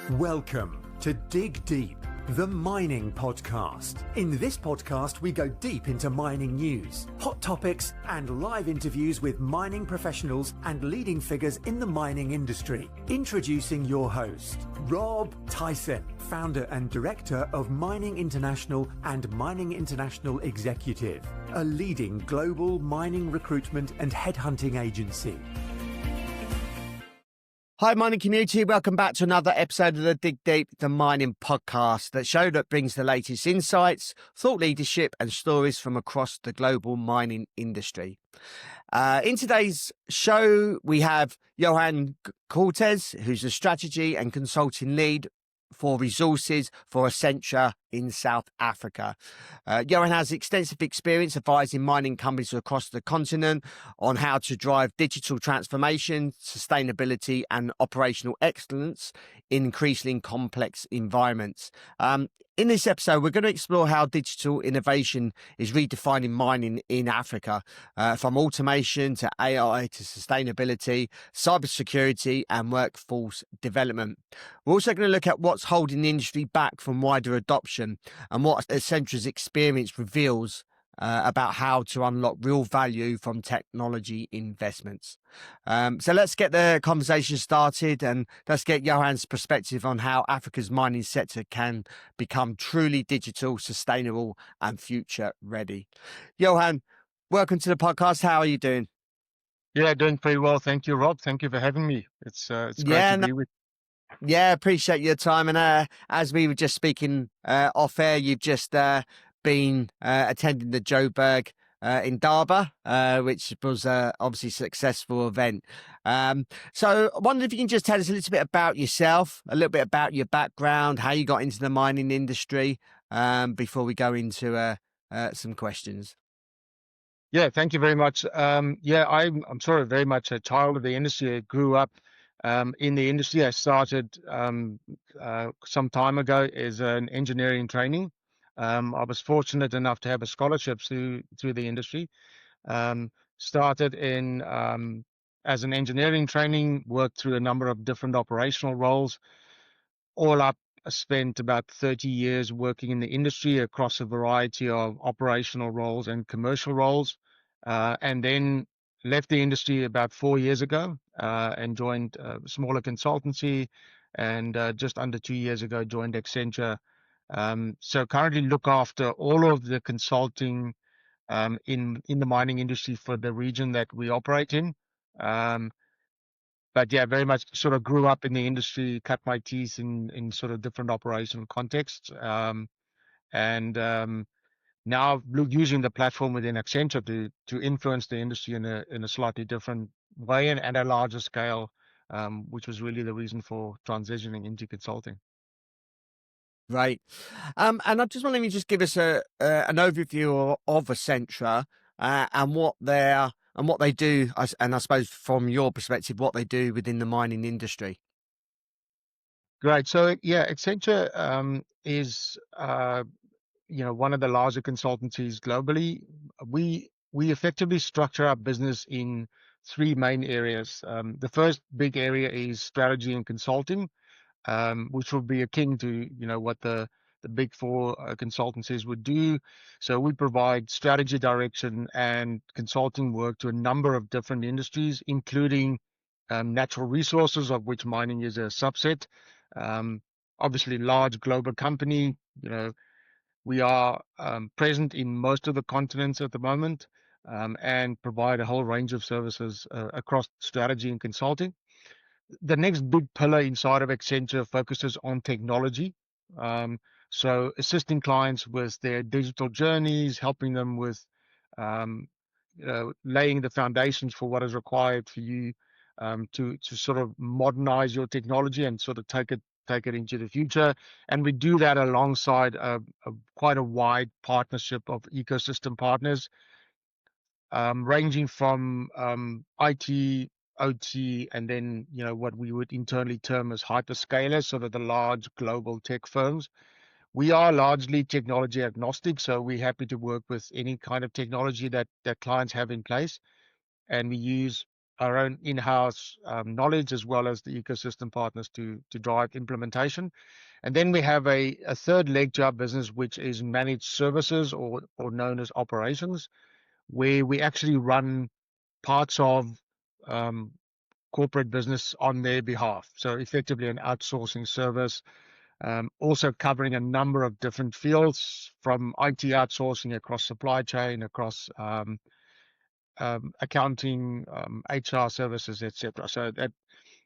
Welcome to Dig Deep, the mining podcast. In this podcast, we go deep into mining news, hot topics, and live interviews with mining professionals and leading figures in the mining industry. Introducing your host, Rob Tyson, founder and director of Mining International and Mining International Executive, a leading global mining recruitment and headhunting agency. Hi, mining community. Welcome back to another episode of the Dig Deep, the mining podcast, that show that brings the latest insights, thought leadership and stories from across the global mining industry. In today's show, we have Johan Coetzee, who's the strategy and consulting lead for resources for Accenture in South Africa. Johan has extensive experience advising mining companies across the continent on how to drive digital transformation, sustainability and operational excellence in increasingly complex environments. In this episode, we're going to explore how digital innovation is redefining mining in Africa, from automation to AI to sustainability, cybersecurity and workforce development. We're also going to look at what's holding the industry back from wider adoption and what Accenture's experience reveals about how to unlock real value from technology investments. So let's get the conversation started and let's get Johan's perspective on how Africa's mining sector can become truly digital, sustainable and future ready. Johan, welcome to the podcast. How are you doing? Yeah, doing pretty well. Thank you, Rob. Thank you for having me. It's great to be with you. Yeah, appreciate your time. And as we were just speaking off air, you've just been attending the Joburg in Durban, which was obviously a successful event. So I wondered if you can just tell us a little bit about yourself, a little bit about your background, how you got into the mining industry, before we go into some questions. Yeah, thank you very much. I'm sort of very much a child of the industry. I grew up in the industry. I started some time ago as an engineering training. I was fortunate enough to have a scholarship through the industry. Started in as an engineering training, worked through a number of different operational roles. All up, I spent about 30 years working in the industry across a variety of operational roles and commercial roles, and then left the industry about 4 years ago and joined a smaller consultancy, and just under 2 years ago joined Accenture. So currently look after all of the consulting in the mining industry for the region that we operate in. But yeah, very much sort of grew up in the industry, cut my teeth in sort of different operational contexts, and now using the platform within Accenture to influence the industry in a slightly different way and at a larger scale, which was really the reason for transitioning into consulting. Right. And I just wondering if you just give us an overview of Accenture and what they do, and I suppose from your perspective, what they do within the mining industry. Great. So yeah, Accenture is one of the larger consultancies globally. We effectively structure our business in three main areas. The first big area is strategy and consulting, which will be akin to what the big four consultancies would do. So we provide strategy, direction, and consulting work to a number of different industries, including natural resources, of which mining is a subset. Obviously, large global company. We are present in most of the continents at the moment, and provide a whole range of services across strategy and consulting. The next big pillar inside of Accenture focuses on technology. So assisting clients with their digital journeys, helping them with laying the foundations for what is required for you to sort of modernize your technology and sort of take it into the future. And we do that alongside quite a wide partnership of ecosystem partners, ranging from IT, OT, and then what we would internally term as hyperscalers, sort of the large global tech firms. We are largely technology agnostic, so we're happy to work with any kind of technology that clients have in place, and we use our own in-house knowledge as well as the ecosystem partners to drive implementation. And then we have a third leg to our business, which is managed services or known as operations, where we actually run parts of um, corporate business on their behalf. So effectively an outsourcing service, also covering a number of different fields from IT outsourcing across supply chain, across accounting, HR services, etc.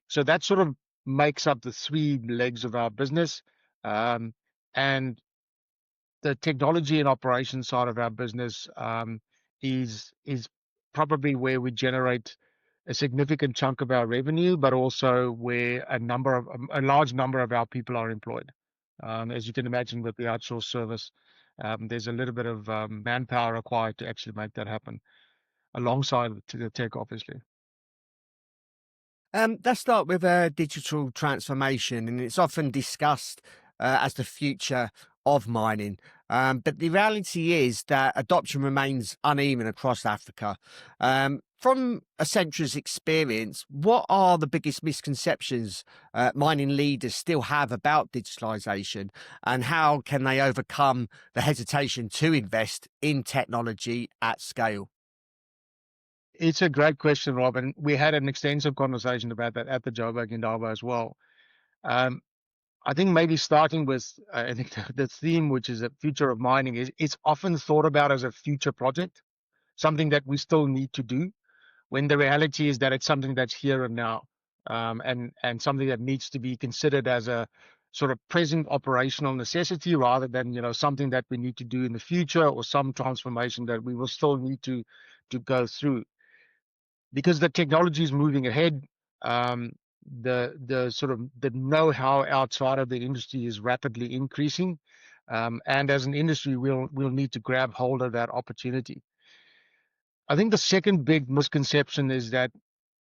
So that sort of makes up the three legs of our business. Um, and the technology and operations side of our business is probably where we generate a significant chunk of our revenue, but also where a large number of our people are employed. As you can imagine, with the outsourced service, there's a little bit of manpower required to actually make that happen, alongside the tech, obviously. Let's start with digital transformation, and it's often discussed as the future of mining. But the reality is that adoption remains uneven across Africa. From Accenture's experience, what are the biggest misconceptions mining leaders still have about digitalisation, and how can they overcome the hesitation to invest in technology at scale? It's a great question, Rob, and we had an extensive conversation about that at the Joburg Indaba as well. Um, I think maybe starting with I think the theme, which is the future of mining, is it's often thought about as a future project, something that we still need to do, when the reality is that it's something that's here and now, and something that needs to be considered as a sort of present operational necessity, rather than something that we need to do in the future, or some transformation that we will still need to go through, because the technology is moving ahead. Um, the sort of the know-how outside of the industry is rapidly increasing, and as an industry, we'll need to grab hold of that opportunity. I think the second big misconception is that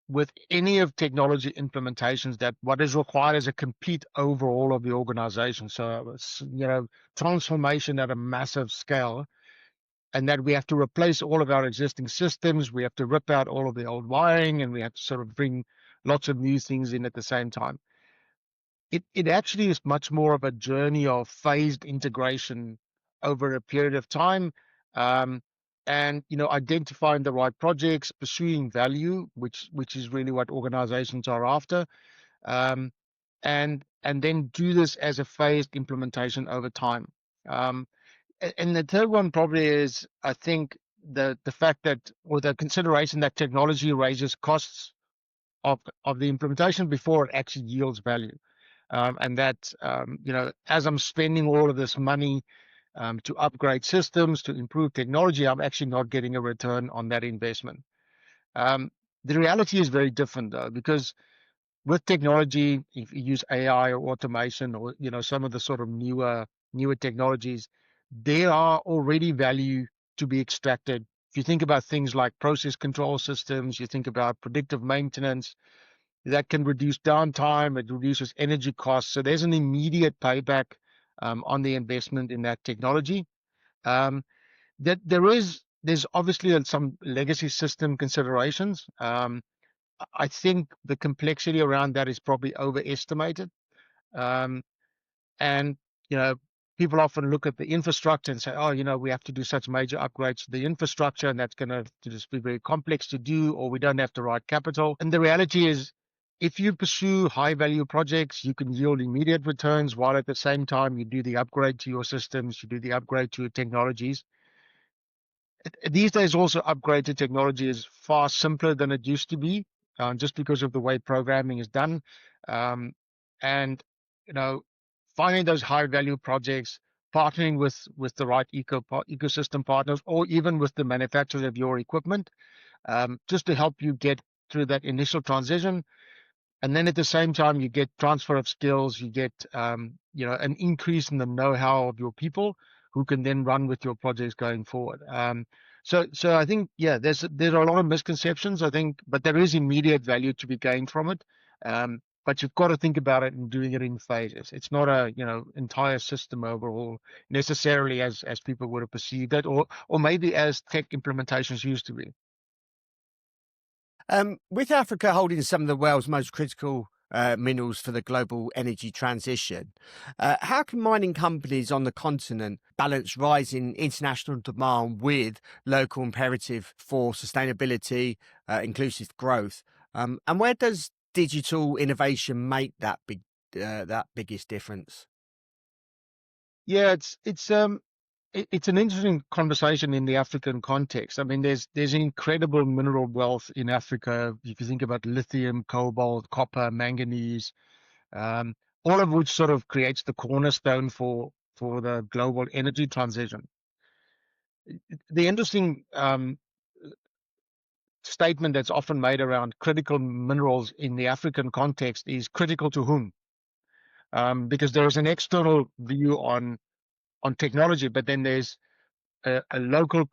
with any of technology implementations, that what is required is a complete overhaul of the organization. So transformation at a massive scale, and that we have to replace all of our existing systems. We have to rip out all of the old wiring, and we have to sort of bring lots of new things in at the same time. It actually is much more of a journey of phased integration over a period of time, um, and identifying the right projects, pursuing value, which is really what organizations are after, um, and then do this as a phased implementation over time. Um, and the third one probably is, I think, the fact that, or the consideration that technology raises costs of the implementation before it actually yields value. And that, as I'm spending all of this money to upgrade systems, to improve technology, I'm actually not getting a return on that investment. Um, the reality is very different, though, because with technology, if you use AI or automation, or some of the sort of newer technologies, there are already value to be extracted. If you think about things like process control systems, you think about predictive maintenance, that can reduce downtime, it reduces energy costs. So there's an immediate payback on the investment in that technology. Um, that there's obviously some legacy system considerations. I think the complexity around that is probably overestimated. Um, and, you know, people often look at the infrastructure and say, oh, we have to do such major upgrades to the infrastructure, and that's going to just be very complex to do, or we don't have the right capital. And the reality is, if you pursue high value projects, you can yield immediate returns, while at the same time you do the upgrade to your systems, you do the upgrade to your technologies. These days, also, upgrade to technology is far simpler than it used to be, just because of the way programming is done. Um, and you know, finding those high value projects, partnering with the right ecosystem partners, or even with the manufacturers of your equipment, just to help you get through that initial transition. And then at the same time, you get transfer of skills, you get an increase in the know-how of your people, who can then run with your projects going forward. So I think, yeah, there are a lot of misconceptions, I think, but there is immediate value to be gained from it. But you've got to think about it and doing it in phases. It's not a entire system overhaul necessarily, as people would have perceived it, or maybe as tech implementations used to be. With Africa holding some of the world's most critical minerals for the global energy transition, how can mining companies on the continent balance rising international demand with local imperative for sustainability, inclusive growth? And where does digital innovation make that biggest difference? Yeah, it's an interesting conversation in the African context. I mean, there's incredible mineral wealth in Africa. If you think about lithium, cobalt, copper, manganese, um, all of which sort of creates the cornerstone for the global energy transition. The interesting statement that's often made around critical minerals in the African context is critical to whom? Because there is an external view on technology, but then there's a local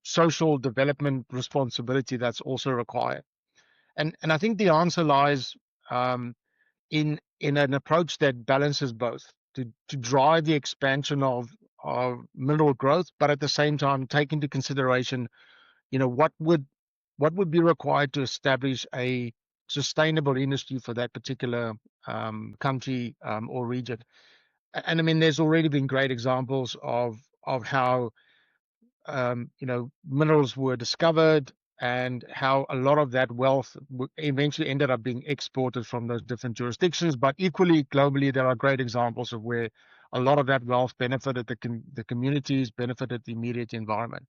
social development responsibility that's also required. And I think the answer lies in an approach that balances both to drive the expansion of mineral growth, but at the same time take into consideration, what would be required to establish a sustainable industry for that particular country or region. And I mean, there's already been great examples of how minerals were discovered and how a lot of that wealth eventually ended up being exported from those different jurisdictions. But equally, globally, there are great examples of where a lot of that wealth benefited the communities, benefited the immediate environment.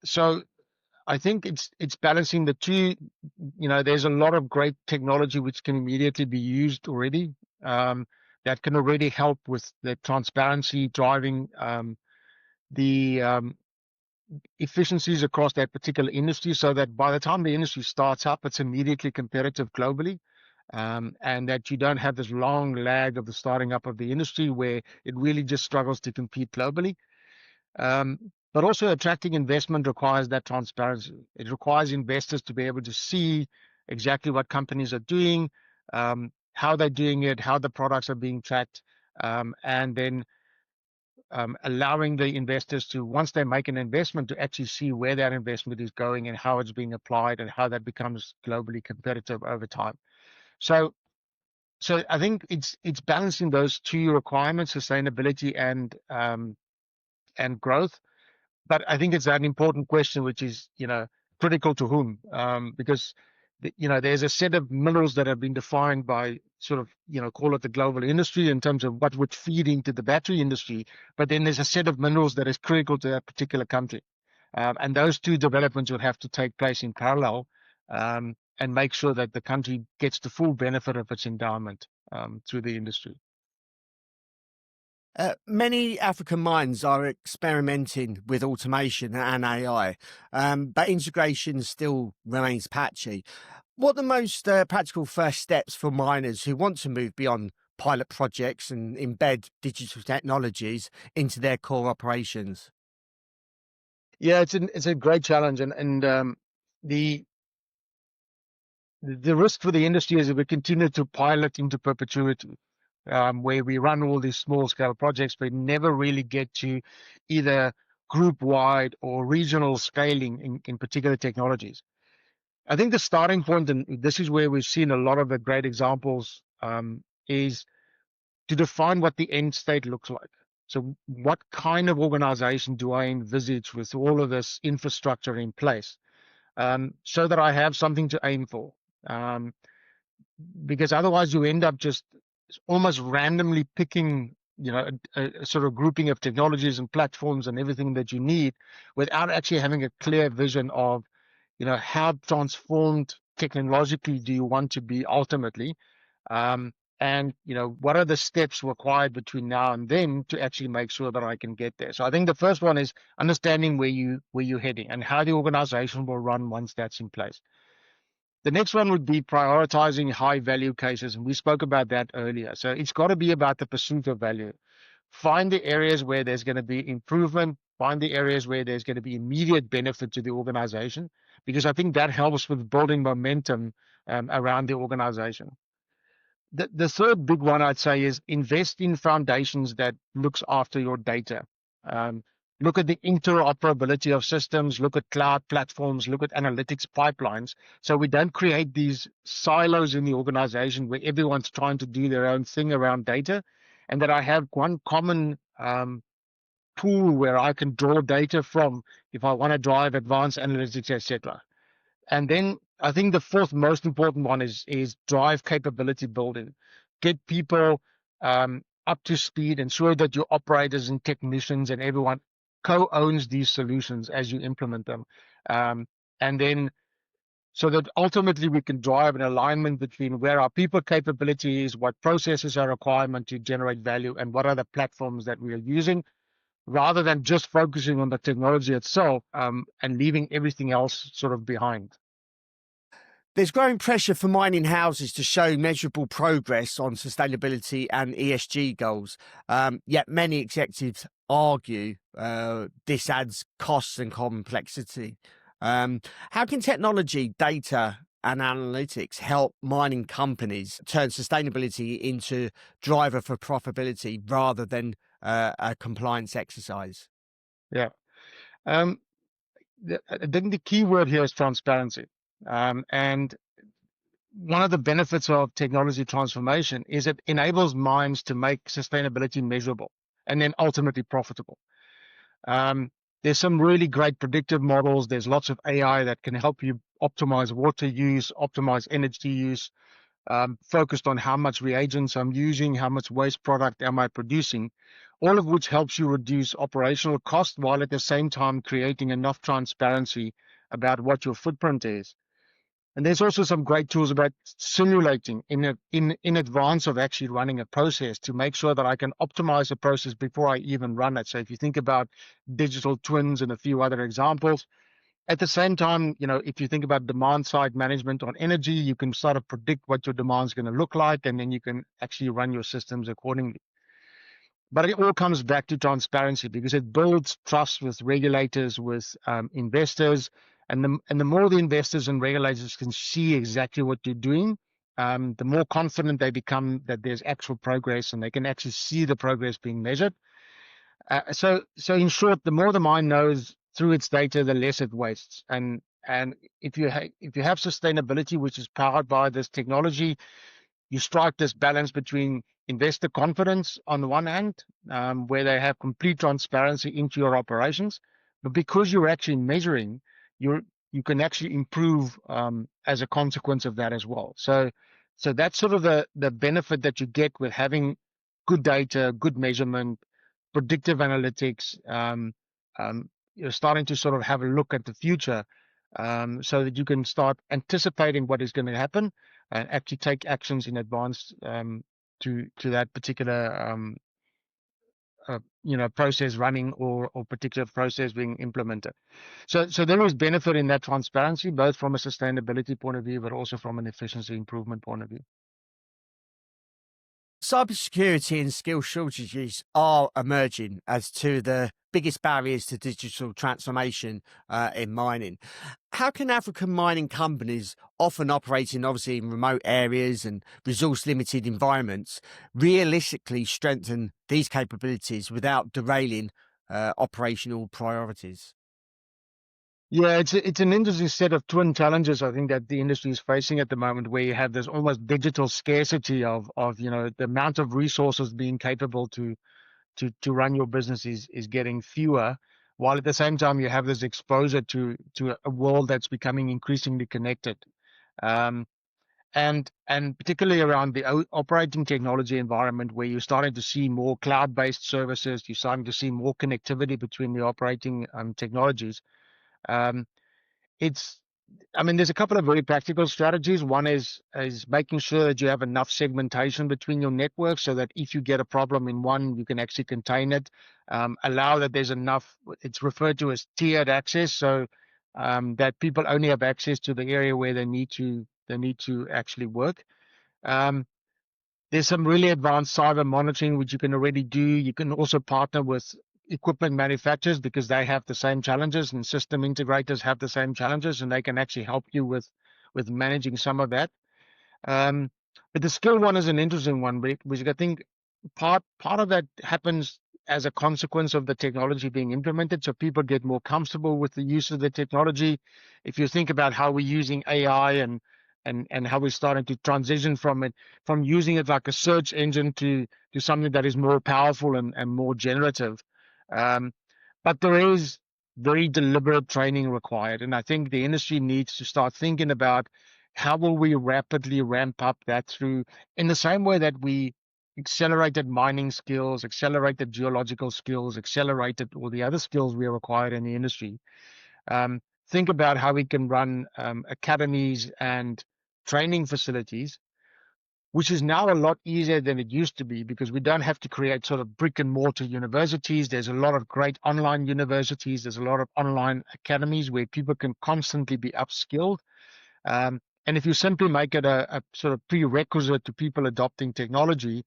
So I think it's balancing the two. There's a lot of great technology which can immediately be used already, that can already help with the transparency, driving the efficiencies across that particular industry, so that by the time the industry starts up, it's immediately competitive globally, and that you don't have this long lag of the starting up of the industry where it really just struggles to compete globally. But also attracting investment requires that transparency. It requires investors to be able to see exactly what companies are doing, how they're doing it, how the products are being tracked, and then allowing the investors to, once they make an investment, to actually see where that investment is going and how it's being applied and how that becomes globally competitive over time. So I think it's balancing those two requirements, sustainability and growth. But I think it's an important question, which is, critical to whom? Because there's a set of minerals that have been defined by sort of, call it the global industry in terms of what would feed into the battery industry. But then there's a set of minerals that is critical to that particular country. And those two developments would have to take place in parallel, and make sure that the country gets the full benefit of its endowment through the industry. Many African mines are experimenting with automation and AI, but integration still remains patchy. What are the most practical first steps for miners who want to move beyond pilot projects and embed digital technologies into their core operations? Yeah, it's a great challenge, and the risk for the industry is if we continue to pilot into perpetuity, where we run all these small scale projects, but never really get to either group wide or regional scaling in particular technologies. I think the starting point, and this is where we've seen a lot of the great examples, is to define what the end state looks like. So what kind of organization do I envisage with all of this infrastructure in place, so that I have something to aim for? Because otherwise you end up just almost randomly picking, a sort of grouping of technologies and platforms and everything that you need without actually having a clear vision of, how transformed technologically do you want to be ultimately, and what are the steps required between now and then to actually make sure that I can get there. So I think the first one is understanding where you're heading and how the organization will run once that's in place. The next one would be prioritizing high value cases, and we spoke about that earlier. So it's got to be about the pursuit of value. Find the areas where there's going to be improvement, find the areas where there's going to be immediate benefit to the organization, because I think that helps with building momentum around the organization. The third big one I'd say is invest in foundations that looks after your data. look at the interoperability of systems, look at cloud platforms, look at analytics pipelines. So we don't create these silos in the organization where everyone's trying to do their own thing around data, and that I have one common pool where I can draw data from if I want to drive advanced analytics, etc. And then I think the fourth most important one is drive capability building. Get people up to speed, ensure that your operators and technicians and everyone co-owns these solutions as you implement them. And then so that ultimately we can drive an alignment between where our people capability is, what processes are requirement to generate value, and what are the platforms that we are using, rather than just focusing on the technology itself and leaving everything else sort of behind. There's growing pressure for mining houses to show measurable progress on sustainability and ESG goals. Yet many executives argue this adds costs and complexity. How can technology, data, and analytics help mining companies turn sustainability into driver for profitability rather than a compliance exercise? Yeah. I think the key word here is transparency. And one of the benefits of technology transformation is it enables mines to make sustainability measurable and then ultimately profitable. There's some really great predictive models. There's lots of AI that can help you optimize water use, optimize energy use, focused on how much reagents I'm using, how much waste product am I producing, all of which helps you reduce operational cost while at the same time creating enough transparency about what your footprint is. And there's also some great tools about simulating in advance of actually running a process to make sure that I can optimize the process before I even run it. So if you think about digital twins and a few other examples, at the same time, if you think about demand side management on energy, you can sort of predict what your demand is going to look like, and then you can actually run your systems accordingly. But it all comes back to transparency because it builds trust with regulators, with investors, and the more the investors and regulators can see exactly what you're doing, the more confident they become that there's actual progress and they can actually see the progress being measured. So in short, the more the mine knows through its data, the less it wastes. And if you have sustainability, which is powered by this technology, you strike this balance between investor confidence on the one hand, where they have complete transparency into your operations, but because you're actually measuring, you can actually improve as a consequence of that as well. So that's sort of the benefit that you get with having good data, good measurement, predictive analytics. You're starting to sort of have a look at the future, so that you can start anticipating what is going to happen and actually take actions in advance to that particular process running or particular process being implemented. So there is benefit in that transparency, both from a sustainability point of view, but also from an efficiency improvement point of view. Cybersecurity and skill shortages are emerging as two of the biggest barriers to digital transformation in mining. How can African mining companies, often operating obviously in remote areas and resource-limited environments, realistically strengthen these capabilities without derailing operational priorities? Yeah, it's an interesting set of twin challenges, I think, that the industry is facing at the moment, where you have this almost digital scarcity of the amount of resources being capable to run your business is getting fewer, while at the same time you have this exposure to a world that's becoming increasingly connected. And particularly around the operating technology environment, where you're starting to see more cloud-based services, you're starting to see more connectivity between the operating technologies. There's a couple of very practical strategies. One is making sure that you have enough segmentation between your networks so that if you get a problem in one, you can actually contain it. Allow that there's enough, it's referred to as tiered access, so that people only have access to the area where they need to actually work. There's some really advanced cyber monitoring, which you can already do. You can also partner with equipment manufacturers because they have the same challenges, and system integrators have the same challenges, and they can actually help you with managing some of that. But the skill one is an interesting one, because I think part of that happens as a consequence of the technology being implemented. So people get more comfortable with the use of the technology. If you think about how we're using AI and how we're starting to transition from using it like a search engine to something that is more powerful and more generative. But there is very deliberate training required. And I think the industry needs to start thinking about how will we rapidly ramp up that through, in the same way that we accelerated mining skills, accelerated geological skills, accelerated all the other skills we required in the industry. Think about how we can run academies and training facilities, which is now a lot easier than it used to be, because we don't have to create sort of brick and mortar universities. There's a lot of great online universities. There's a lot of online academies where people can constantly be upskilled. And if you simply make it a sort of prerequisite to people adopting technology,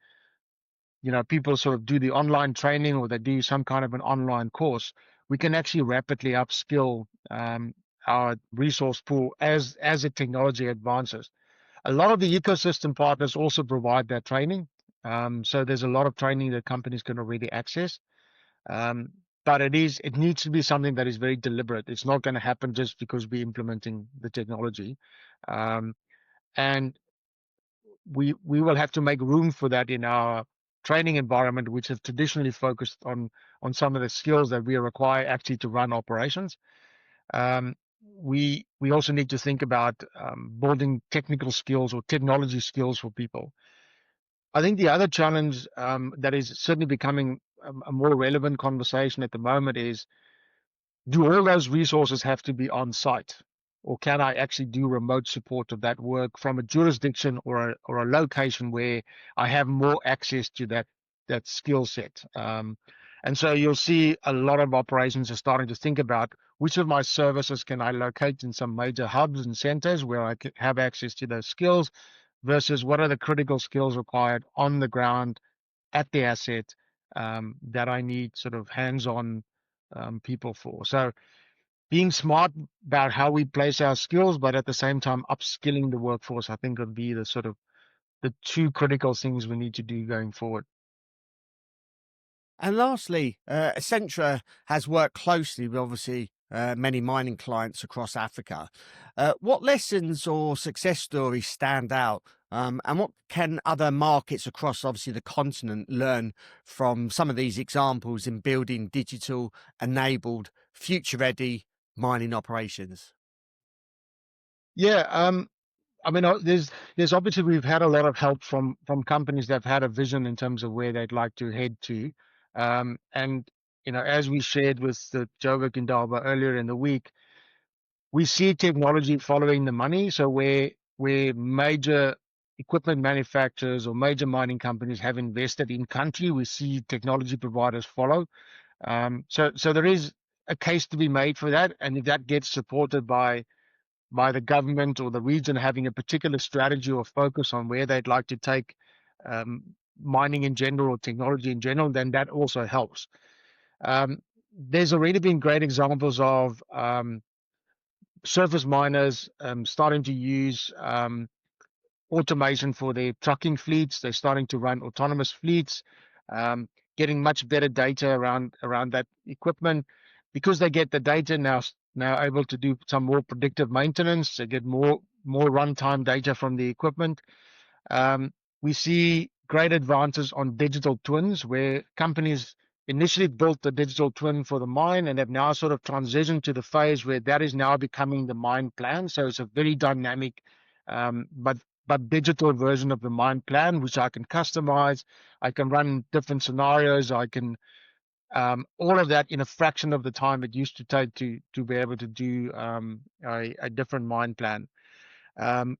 people sort of do the online training or they do some kind of an online course, we can actually rapidly upskill our resource pool as the technology advances. A lot of the ecosystem partners also provide that training. So there's a lot of training that companies can already access. But it needs to be something that is very deliberate. It's not going to happen just because we're implementing the technology. And we will have to make room for that in our training environment, which have traditionally focused on some of the skills that we require actually to run operations. We also need to think about building technical skills or technology skills for people. I think the other challenge that is certainly becoming a more relevant conversation at the moment is, do all those resources have to be on site, or can I actually do remote support of that work from a jurisdiction or a location where I have more access to that skill set? And so you'll see a lot of operations are starting to think about which of my services can I locate in some major hubs and centers where I can have access to those skills, versus what are the critical skills required on the ground at the asset that I need sort of hands-on people for. So being smart about how we place our skills, but at the same time upskilling the workforce, I think would be the sort of the two critical things we need to do going forward. And lastly, Accenture has worked closely with obviously many mining clients across Africa. What lessons or success stories stand out? And what can other markets across obviously the continent learn from some of these examples in building digital enabled, future ready mining operations? Yeah, I mean, there's obviously, we've had a lot of help from companies that have had a vision in terms of where they'd like to head to, and as we shared with the Joburg Indaba earlier in the week, we see technology following the money. So where major equipment manufacturers or major mining companies have invested in country, we see technology providers follow. So there is a case to be made for that, and if that gets supported by the government or the region having a particular strategy or focus on where they'd like to take mining in general or technology in general, then that also helps. There's already been great examples of surface miners starting to use automation for their trucking fleets. They're starting to run autonomous fleets, getting much better data around that equipment, because they get the data now able to do some more predictive maintenance. They get more runtime data from the equipment. We see great advances on digital twins, where companies initially built the digital twin for the mine and have now sort of transitioned to the phase where that is now becoming the mine plan. So it's a very dynamic but digital version of the mine plan, which I can customize. I can run different scenarios. I can all of that in a fraction of the time it used to take to be able to do a different mine plan.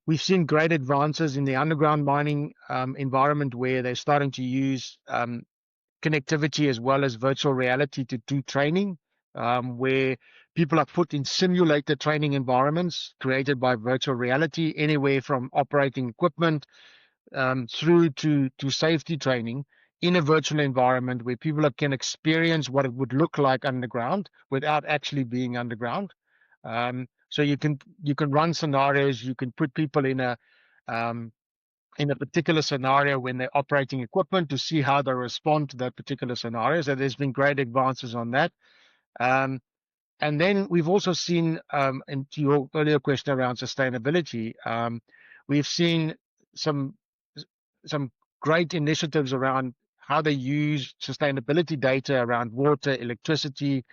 We've seen great advances in the underground mining environment, where they're starting to use connectivity as well as virtual reality to do training, where people are put in simulated training environments created by virtual reality, anywhere from operating equipment through to safety training in a virtual environment, where people can experience what it would look like underground without actually being underground. So you can run scenarios, you can put people in a in a particular scenario when they're operating equipment to see how they respond to that particular scenario. So there's been great advances on that. And then we've also seen, and to your earlier question around sustainability, we've seen some great initiatives around how they use sustainability data around water, electricity,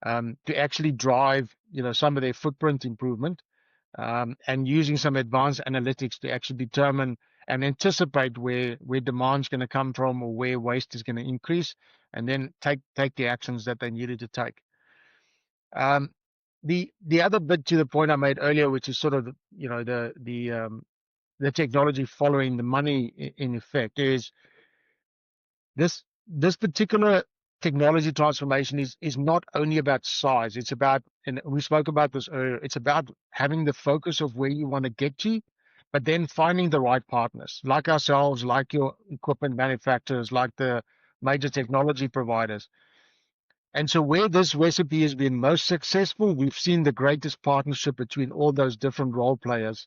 to actually drive, some of their footprint improvement, and using some advanced analytics to actually determine and anticipate where demand's going to come from or where waste is going to increase, and then take the actions that they needed to take. The other bit to the point I made earlier, which is sort of the technology following the money in effect, is this particular technology transformation is not only about size. It's about, and we spoke about this earlier, it's about having the focus of where you want to get to, but then finding the right partners like ourselves, like your equipment manufacturers, like the major technology providers. And so where this recipe has been most successful, we've seen the greatest partnership between all those different role players,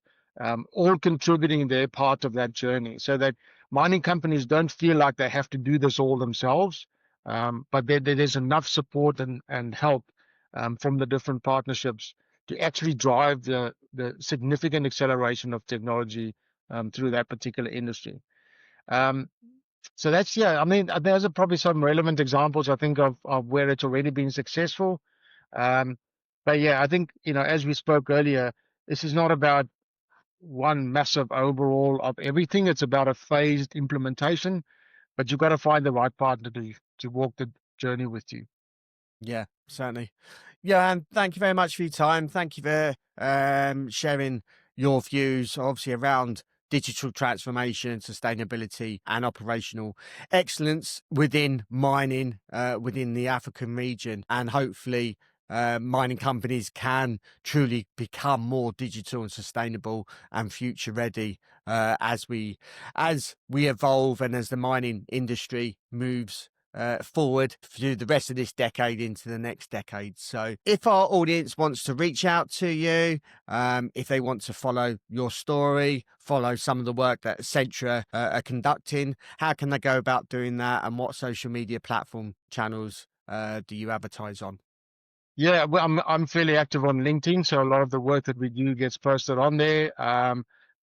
all contributing their part of that journey, so that mining companies don't feel like they have to do this all themselves, but there's enough support and help from the different partnerships to actually drive the significant acceleration of technology through that particular industry. So that's, I mean, those are probably some relevant examples, I think, of where it's already been successful. But yeah, I think, as we spoke earlier, this is not about one massive overhaul of everything. It's about a phased implementation, but you've got to find the right partner to walk the journey with you. Yeah, certainly. Yeah, and thank you very much for your time. Thank you for sharing your views, obviously, around digital transformation, sustainability, and operational excellence within mining, within the African region. And hopefully, mining companies can truly become more digital and sustainable and future ready as we evolve and as the mining industry moves forward through the rest of this decade into the next decade. So if our audience wants to reach out to you, if they want to follow your story, follow some of the work that Accenture are conducting, how can they go about doing that, and what social media platform channels do you advertise on? Yeah, well, I'm fairly active on LinkedIn, so a lot of the work that we do gets posted on there.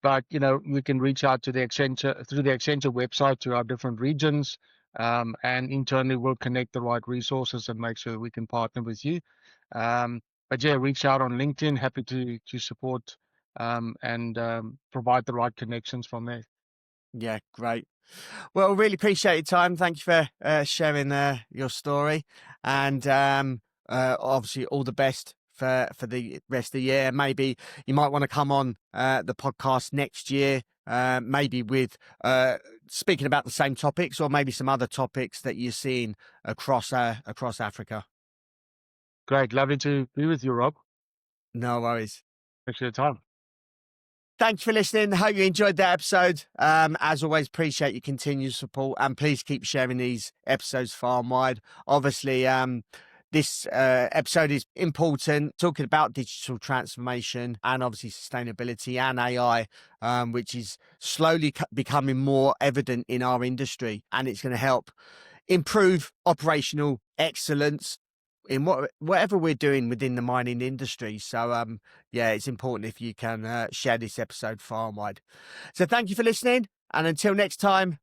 But we can reach out to the Accenture through the Accenture website to our different regions, and internally we'll connect the right resources and make sure that we can partner with you. But yeah, reach out on LinkedIn. Happy to support and provide the right connections from there. Yeah, great. Well, really appreciate your time. Thank you for sharing your story, and obviously all the best for the rest of the year. Maybe you might want to come on the podcast next year, maybe with speaking about the same topics, or maybe some other topics that you're seeing across Africa. Great, lovely to be with you, Rob. No worries. Thanks for your time. Thanks for listening. Hope you enjoyed that episode. As always, appreciate your continued support, and please keep sharing these episodes far and wide. Obviously, this episode is important, talking about digital transformation and obviously sustainability and AI, which is slowly becoming more evident in our industry, and it's going to help improve operational excellence in whatever we're doing within the mining industry. So, yeah, it's important if you can share this episode far and wide. So thank you for listening, and until next time,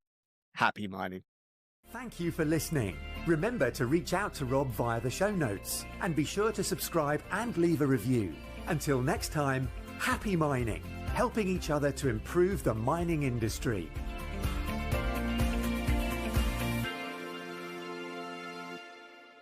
happy mining. Thank you for listening. Remember to reach out to Rob via the show notes, and be sure to subscribe and leave a review. Until next time, happy mining, helping each other to improve the mining industry.